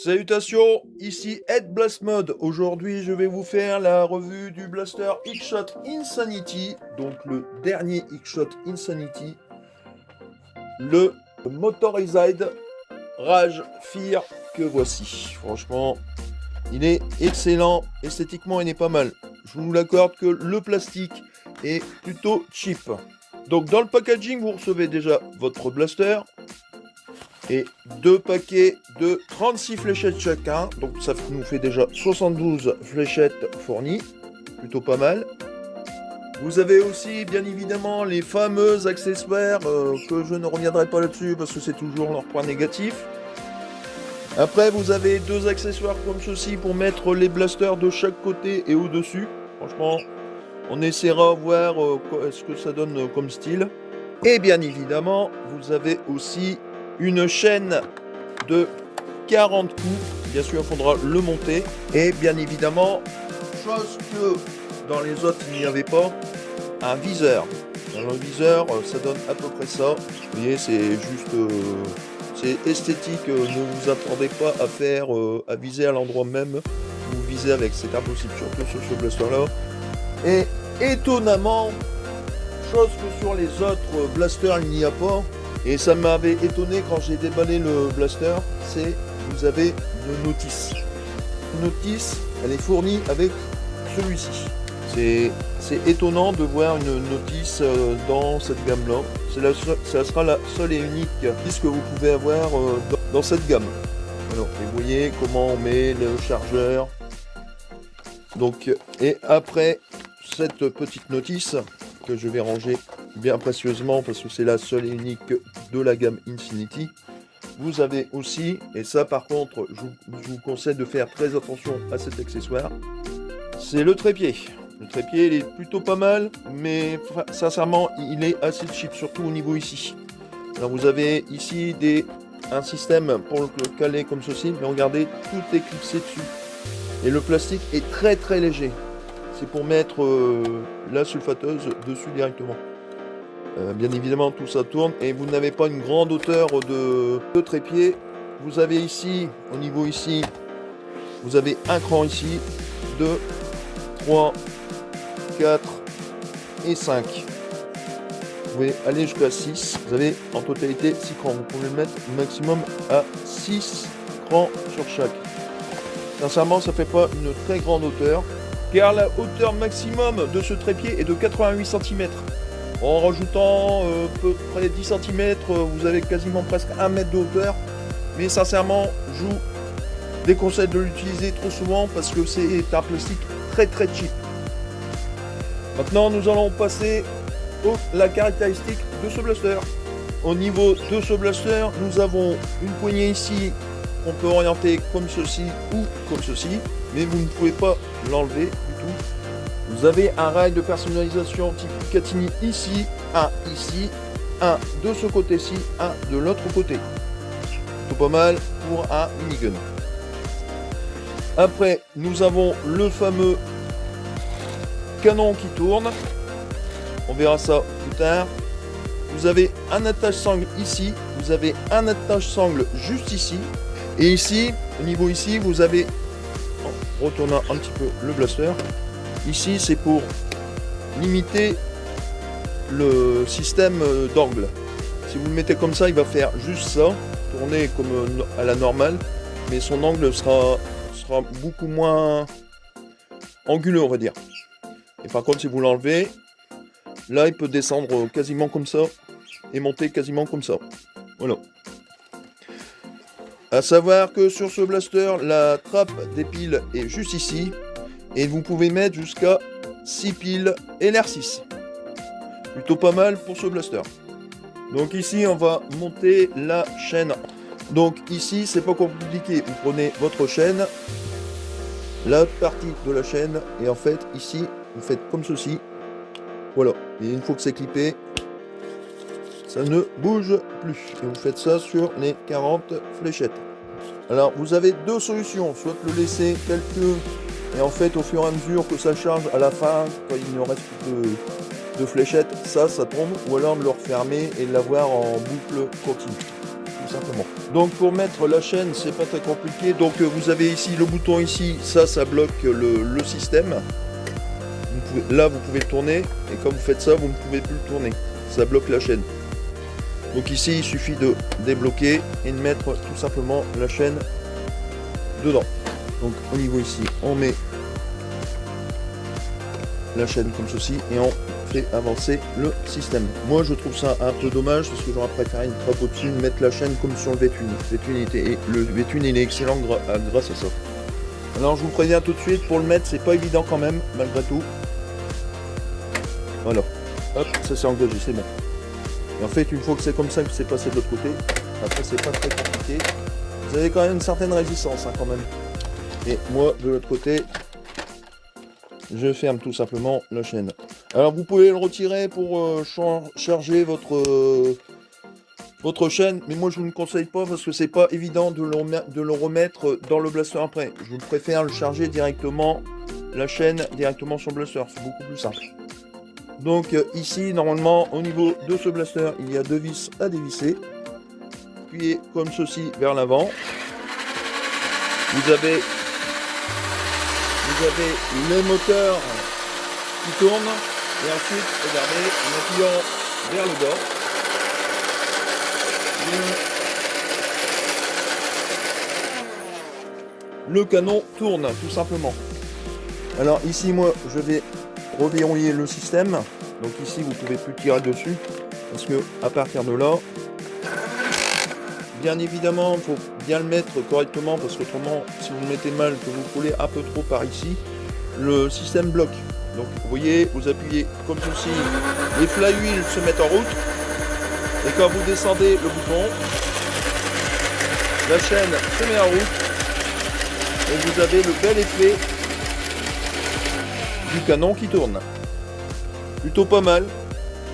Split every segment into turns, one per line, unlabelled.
Salutations, ici Ed Blast Mode. Aujourd'hui, je vais vous faire la revue du blaster X-Shot Insanity, donc le dernier X-Shot Insanity, le Motorized Rage Fear que voici. Franchement, il est excellent, esthétiquement il est pas mal. Je vous l'accorde que le plastique est plutôt cheap. Donc dans le packaging, vous recevez déjà votre blaster et deux paquets de 36 fléchettes chacun. Donc ça nous fait déjà 72 fléchettes fournies, plutôt pas mal. Vous avez aussi bien évidemment les fameux accessoires que je ne reviendrai pas là-dessus parce que c'est toujours leur point négatif. Après vous avez deux accessoires comme ceci pour mettre les blasters de chaque côté et au-dessus. Franchement, on essaiera de voir ce que ça donne comme style. Et bien évidemment, vous avez aussi une chaîne de 40 coups. Bien sûr, il faudra le monter. Et bien évidemment, chose que dans les autres, il n'y avait pas, un viseur. Dans le viseur, ça donne à peu près ça. Vous voyez, c'est juste... c'est esthétique. Ne vous attendez pas à faire, à viser à l'endroit même où vous visez avec. C'est impossible, surtout sur ce blaster-là. Et étonnamment, chose que sur les autres blasters, il n'y a pas. Et ça m'avait étonné quand j'ai déballé le blaster, c'est vous avez une notice. Une notice, elle est fournie avec celui-ci. C'est étonnant de voir une notice dans cette gamme-là. Ça sera la seule et unique notice que vous pouvez avoir dans cette gamme. Alors, et vous voyez comment on met le chargeur. Donc, et après cette petite notice que je vais ranger bien précieusement parce que c'est la seule et unique de la gamme Insanity. Vous avez aussi, et ça par contre je vous conseille de faire très attention à cet accessoire, c'est le trépied. Le trépied il est plutôt pas mal, mais sincèrement il est assez cheap, surtout au niveau ici. Alors vous avez ici un système pour le caler comme ceci, mais regardez, tout est clipsé dessus. Et le plastique est très très léger. C'est pour mettre la sulfateuse dessus directement. Bien évidemment tout ça tourne et vous n'avez pas une grande hauteur de trépied. Vous avez ici, au niveau ici, vous avez un cran ici, 2, 3, 4 et 5. Vous pouvez aller jusqu'à 6. Vous avez en totalité 6 crans. Vous pouvez le mettre maximum à 6 crans sur chaque. Sincèrement, ça fait pas une très grande hauteur, car la hauteur maximum de ce trépied est de 88 cm. En rajoutant à peu près 10 cm, vous avez quasiment presque 1 mètre de hauteur. Mais sincèrement, je vous déconseille de l'utiliser trop souvent parce que c'est un plastique très très cheap. Maintenant, nous allons passer à la caractéristique de ce blaster. Au niveau de ce blaster, nous avons une poignée ici qu'on peut orienter comme ceci ou comme ceci, mais vous ne pouvez pas l'enlever du tout. Vous avez un rail de personnalisation type Catini ici, un de ce côté-ci, un de l'autre côté. Tout pas mal pour un minigun. Après, nous avons le fameux canon qui tourne. On verra ça plus tard. Vous avez un attache-sangle ici, vous avez un attache-sangle juste ici. Et ici, au niveau ici, vous avez, en retournant un petit peu le blaster, ici c'est pour limiter le système d'angle. Si vous le mettez comme ça, il va faire juste ça, tourner comme à la normale, mais son angle sera beaucoup moins anguleux, on va dire. Et par contre, si vous l'enlevez, là il peut descendre quasiment comme ça et monter quasiment comme ça. Voilà. A savoir que sur ce blaster, la trappe des piles est juste ici. Et vous pouvez mettre jusqu'à 6 piles LR6. Plutôt pas mal pour ce blaster. Donc ici, on va monter la chaîne. Donc ici, c'est pas compliqué. Vous prenez votre chaîne, la partie de la chaîne, et en fait, ici, vous faites comme ceci. Voilà. Et une fois que c'est clippé, ça ne bouge plus. Et vous faites ça sur les 40 fléchettes. Alors, vous avez deux solutions. Soit le laisser tel que... Et en fait, au fur et à mesure que ça charge à la fin, quand il ne reste plus de fléchettes, ça tombe. Ou alors de le refermer et de l'avoir en boucle continue. Tout simplement. Donc pour mettre la chaîne, c'est pas très compliqué. Donc vous avez ici le bouton ici, ça bloque le système. Là vous pouvez le tourner, et quand vous faites ça, vous ne pouvez plus le tourner. Ça bloque la chaîne. Donc ici, il suffit de débloquer et de mettre tout simplement la chaîne dedans. Donc au niveau ici, on met la chaîne comme ceci et on fait avancer le système. Moi je trouve ça un peu dommage parce que j'aurais préféré une trappe au-dessus, mettre la chaîne comme sur le V-Twin. Le V-Twin il est excellent grâce à ça. Alors je vous préviens tout de suite, pour le mettre c'est pas évident quand même, malgré tout. Voilà, hop, ça c'est engagé, c'est bon. Et en fait une fois que c'est comme ça que c'est passé de l'autre côté, après c'est pas très compliqué. Vous avez quand même une certaine résistance quand même. Et moi de l'autre côté, je ferme tout simplement la chaîne. Alors vous pouvez le retirer pour charger votre chaîne, mais moi je vous ne conseille pas parce que c'est pas évident de le remettre dans le blaster après. Je préfère le charger directement, la chaîne directement sur le blaster, c'est beaucoup plus simple. Donc ici normalement au niveau de ce blaster il y a deux vis à dévisser. Appuyez comme ceci vers l'avant. Vous avez les moteurs qui tournent et ensuite regardez en appuyant vers le bas le canon tourne tout simplement. Alors ici moi je vais reverrouiller le système, donc ici vous pouvez plus tirer dessus parce que à partir de là, bien évidemment il faut bien le mettre correctement parce qu'autrement si vous le mettez mal, que vous coulez un peu trop par ici, le système bloque. Donc vous voyez, vous appuyez comme ceci, les flywheels se mettent en route et quand vous descendez le bouton, la chaîne se met en route et vous avez le bel effet du canon qui tourne. Plutôt pas mal.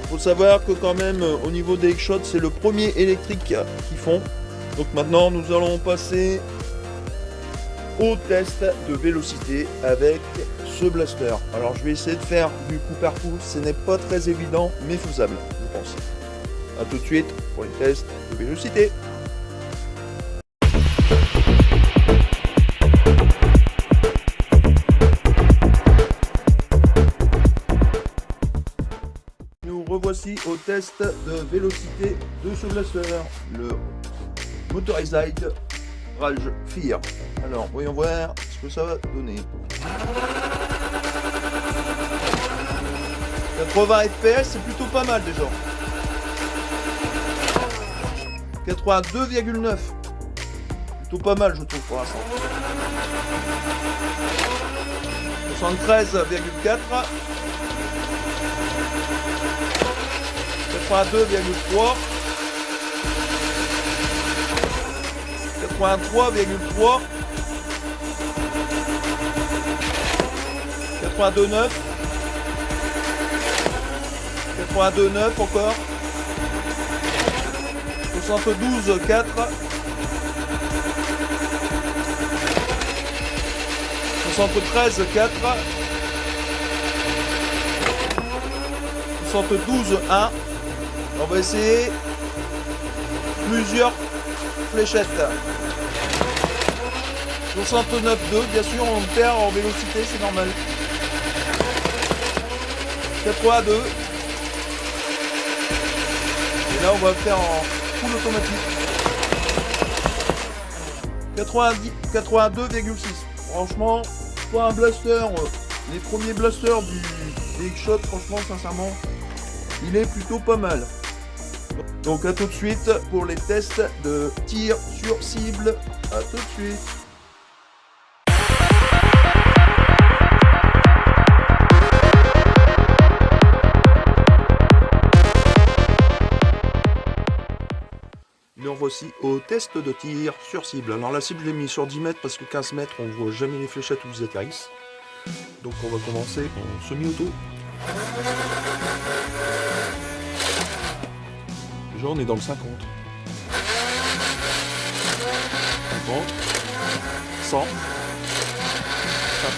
Il faut savoir que quand même au niveau des X-Shot c'est le premier électrique qu'ils font. Donc maintenant nous allons passer au test de vélocité avec ce blaster. Alors je vais essayer de faire du coup par coup, ce n'est pas très évident mais faisable je pense. A tout de suite pour les tests de vélocité. Revoici au test de vélocité de ce blaster, le Motorized Rage Fear. Alors voyons voir ce que ça va donner. 80 fps, c'est plutôt pas mal déjà. 82,9, plutôt pas mal je trouve pour l'instant. 73,4, 82,3, 83,3, 82,9, 82,9 encore, 72,4, 73,4, 72,1. On va essayer plusieurs fléchettes. 69,2, bien sûr on perd en vélocité, c'est normal. 82. Et là on va faire en full automatique. 82,6. Franchement, pour un blaster, les premiers blasters des X-Shot, franchement, sincèrement, il est plutôt pas mal. Donc à tout de suite pour les tests de tir sur cible. À tout de suite. Nous voici au test de tir sur cible. Alors la cible je l'ai mis sur 10 mètres parce que 15 mètres on voit jamais les fléchettes où vous atterrissent. Donc on va commencer en semi-auto. Déjà on est dans le 50. 50. 100.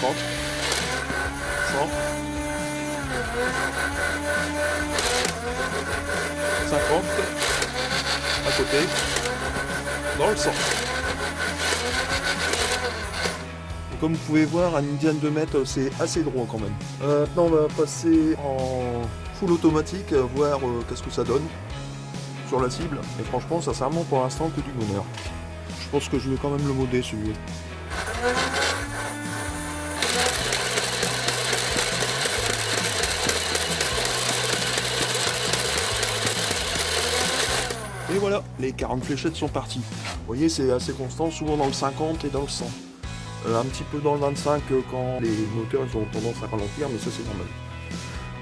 50. 100. 50. À côté. dans le sens. Et comme vous pouvez voir, à une dizaine de mètres, c'est assez droit quand même. Maintenant, on va passer en full automatique, voir qu'est-ce que ça donne sur la cible. Et franchement, sincèrement, pour l'instant, que du bonheur. Je pense que je vais quand même le modder, celui-là. Et voilà, les 40 fléchettes sont parties. Vous voyez, c'est assez constant, souvent dans le 50 et dans le 100. Un petit peu dans le 25 quand les moteurs ils ont tendance à ralentir, mais ça c'est normal.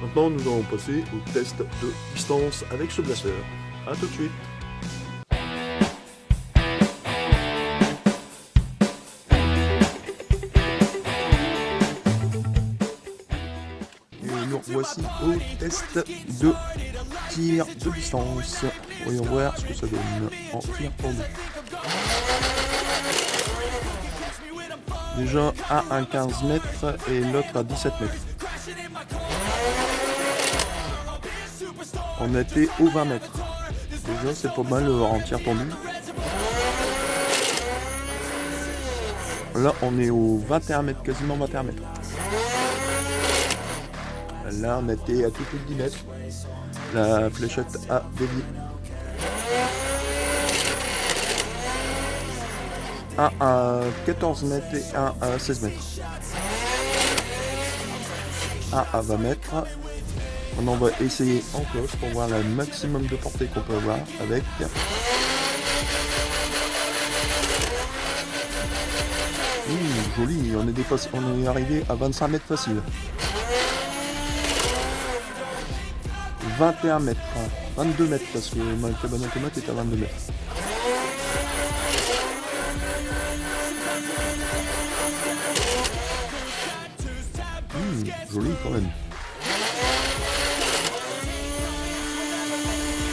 Maintenant, nous allons passer au test de distance avec ce blaster. A tout de suite. Et nous voici au test de tir de distance. Voyons voir ce que ça donne en tir tendu. Déjà un 15 mètres et l'autre à 17 mètres. On était au 20 mètres. Déjà c'est pas mal en tir tendu. Là on est au 21 mètres, quasiment 21 mètres. Là on était à tout plus de 10 mètres. La fléchette a dévié. Un à 14 mètres et un à 16 mètres. Un à 20 mètres. Maintenant on va essayer en close pour voir le maximum de portée qu'on peut avoir avec. Joli, on est arrivé à 25 mètres facile. 21 mètres, 22 mètres parce que ma cabane à tomates est à 22 mètres. Joli quand même.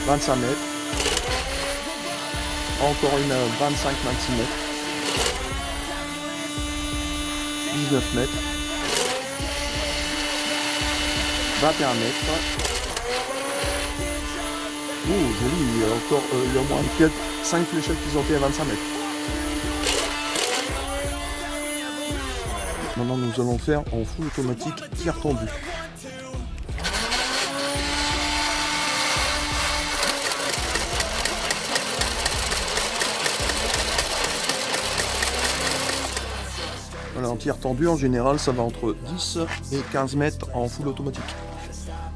25 mètres. Encore une à 25-26 mètres. 19 mètres. 21 mètres. Joli, il y a encore il y a au moins 5 fléchettes qui ont été à 25 mètres. Maintenant nous allons faire en full automatique tir tendu. Voilà, en tir tendu en général ça va entre 10 et 15 mètres en full automatique.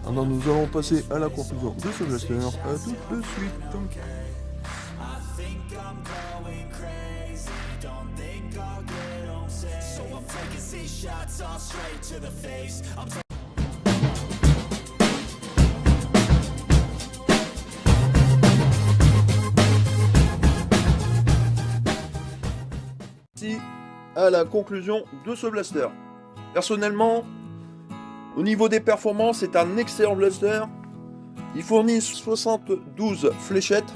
Maintenant nous allons passer à la conclusion de ce blaster. À tout de suite. Ici, à la conclusion de ce blaster. Personnellement, au niveau des performances, c'est un excellent blaster. Il fournit 72 fléchettes,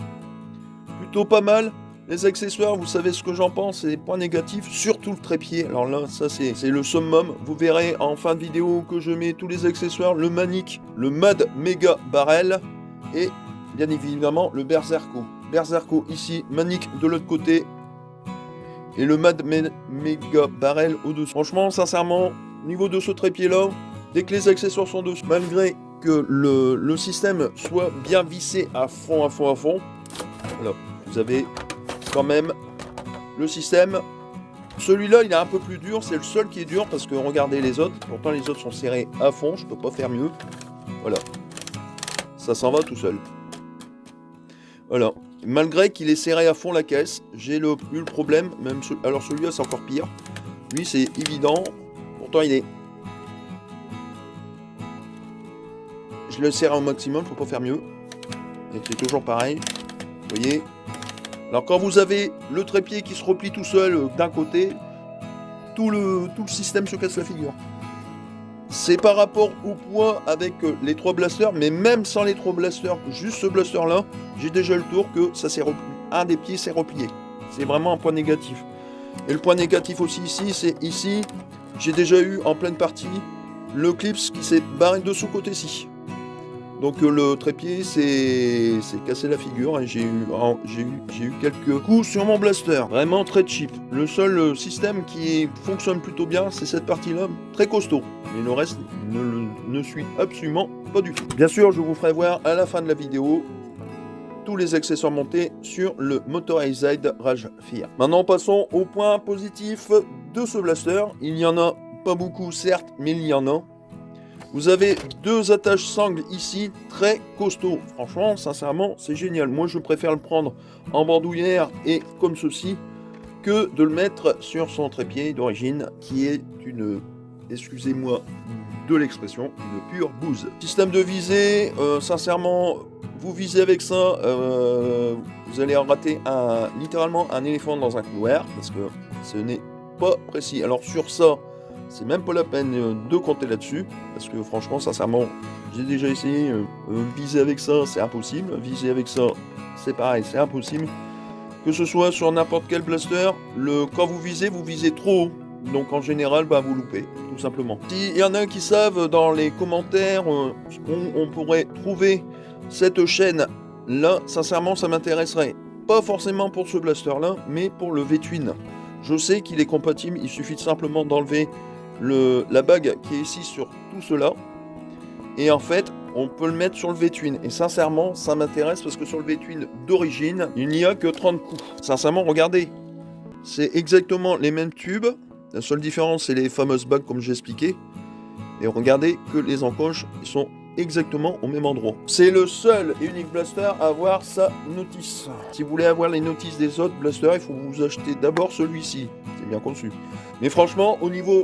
plutôt pas mal. Les accessoires, vous savez ce que j'en pense, c'est des points négatifs, surtout le trépied. Alors là, ça c'est le summum. Vous verrez en fin de vidéo que je mets tous les accessoires, le Manic, le Mad Mega Barrel et bien évidemment le Berserko. Berserko ici, Manic de l'autre côté et le Mad Mega Barrel au-dessus. Franchement, sincèrement, au niveau de ce trépied là, dès que les accessoires sont dessus, malgré que le système soit bien vissé à fond, voilà, vous avez quand même le système. Celui-là, il est un peu plus dur, c'est le seul qui est dur parce que regardez les autres, pourtant les autres sont serrés à fond, je peux pas faire mieux. Voilà, ça s'en va tout seul. Voilà, malgré qu'il est serré à fond la caisse, j'ai eu le problème, même alors celui-là c'est encore pire. Lui c'est évident, pourtant il est... Je le serre au maximum, faut pas faire mieux. Et c'est toujours pareil, vous voyez. Alors quand vous avez le trépied qui se replie tout seul d'un côté, tout le système se casse la figure. C'est par rapport au poids avec les 3 blasters, mais même sans les 3 blasters, juste ce blaster là, j'ai déjà le tour que ça s'est replié. Un des pieds s'est replié. C'est vraiment un point négatif. Et le point négatif aussi ici, c'est ici, j'ai déjà eu en pleine partie le clips qui s'est barré dessous côté-ci. Donc le trépied c'est cassé la figure et j'ai eu quelques coups sur mon blaster. Vraiment très cheap. Le seul système qui fonctionne plutôt bien, c'est cette partie-là, très costaud. Mais le reste ne suit absolument pas du tout. Bien sûr, je vous ferai voir à la fin de la vidéo tous les accessoires montés sur le Motorized Rage Fear. Maintenant, passons au point positif de ce blaster. Il n'y en a pas beaucoup, certes, mais il y en a. Vous avez deux attaches sangles ici, très costauds. Franchement, sincèrement, c'est génial. Moi, je préfère le prendre en bandoulière et comme ceci, que de le mettre sur son trépied d'origine, qui est une, excusez-moi de l'expression, une pure bouse. Système de visée, sincèrement, vous visez avec ça, vous allez en rater littéralement un éléphant dans un couloir, parce que ce n'est pas précis. Alors sur ça, c'est même pas la peine de compter là-dessus, parce que franchement, sincèrement, j'ai déjà essayé, viser avec ça, c'est impossible, viser avec ça, c'est pareil, c'est impossible. Que ce soit sur n'importe quel blaster, quand vous visez trop haut. Donc en général, vous loupez, tout simplement. S'il y en a qui savent dans les commentaires où on pourrait trouver cette chaîne là, sincèrement ça m'intéresserait. Pas forcément pour ce blaster là, mais pour le V-Twin. Je sais qu'il est compatible, il suffit simplement d'enlever la bague qui est ici sur tout cela. Et en fait, on peut le mettre sur le V-Twin. Et sincèrement, ça m'intéresse parce que sur le V-Twin d'origine, il n'y a que 30 coups. Sincèrement, regardez, c'est exactement les mêmes tubes. La seule différence, c'est les fameuses bagues comme j'ai expliqué. Et regardez que les encoches, ils sont exactement au même endroit. C'est le seul et unique blaster à avoir sa notice. Si vous voulez avoir les notices des autres blasters, il faut vous acheter d'abord celui-ci. C'est bien conçu. Mais franchement, au niveau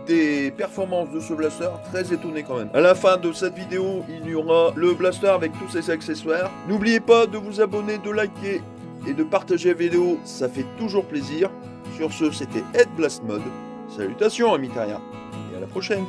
des performances de ce blaster, très étonné quand même. À la fin de cette vidéo, il y aura le blaster avec tous ses accessoires. N'oubliez pas de vous abonner, de liker et de partager la vidéo, ça fait toujours plaisir. Sur ce, c'était Head Blast Mode. Salutations amis terriens, et à la prochaine.